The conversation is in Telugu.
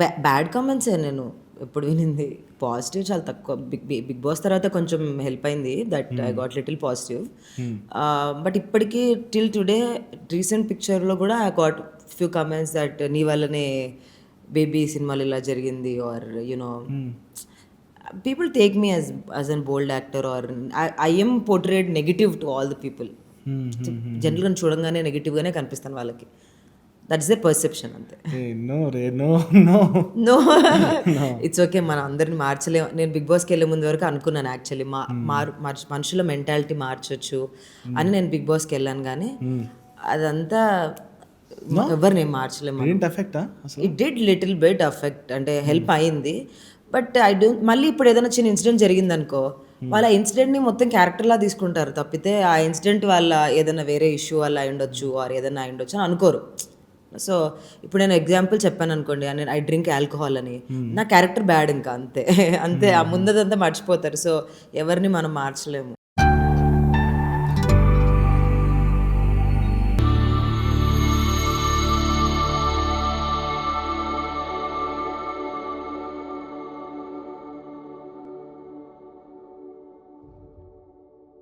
బ్యాడ్ కామెంట్సే నేను ఎప్పుడు వినింది. పాజిటివ్ చాలా తక్కువ. బిగ్ బాస్ తర్వాత కొంచెం హెల్ప్ అయింది. That I got little positive. But ఇప్పటికీ టిల్ టుడే రీసెంట్ పిక్చర్‌లో గూడా I got few comments that నీ వల్లనే బేబీ సినిమాలో ఇలా జరిగింది or people take me as an bold actor or I am portrayed negative to all the people. జనరల్‌గా చూడంగానే నెగెటివ్‌గానే కనిపిస్తాను వాళ్ళకి. దట్స్ ద పర్సెప్షన్ అంతే. నో రే no no no it's okay. మనం అందరిని మార్చలేము. నేను బిగ్ బాస్కి వెళ్ళే ముందు వరకు అనుకున్నాను యాక్చువల్లీ మనుషుల మెంటాలిటీ మార్చొచ్చు అని నేను బిగ్ బాస్కి వెళ్ళాను. కానీ అదంతా ఎవరిని ఏం మార్చలేము. ఏంటి ఎఫెక్టా అసలు? It did little bit affect, అంటే హెల్ప్ అయింది. బట్ ఐ డోంట్ మళ్ళీ ఇప్పుడు ఏదైనా చిన్న ఇన్సిడెంట్ జరిగిందనుకో, వాళ్ళ ఆ ఇన్సిడెంట్ని మొత్తం క్యారెక్టర్లా తీసుకుంటారు తప్పితే ఆ ఇన్సిడెంట్ వాళ్ళ ఏదైనా వేరే ఇష్యూ వల్ల అయి ఉండొచ్చు ఆర్ ఏదైనా అయి ఉండొచ్చు అని అనుకోరు. సో ఇప్పుడు నేను ఎగ్జాంపుల్ చెప్పాను అనుకోండి, నేను ఐ డ్రింక్ ఆల్కహాల్ అని, నా క్యారెక్టర్ బ్యాడ్ ఇంకా అంతే. అంతే, ఆ ముందదంతా మర్చిపోతారు. సో ఎవరిని మనం మార్చలేము.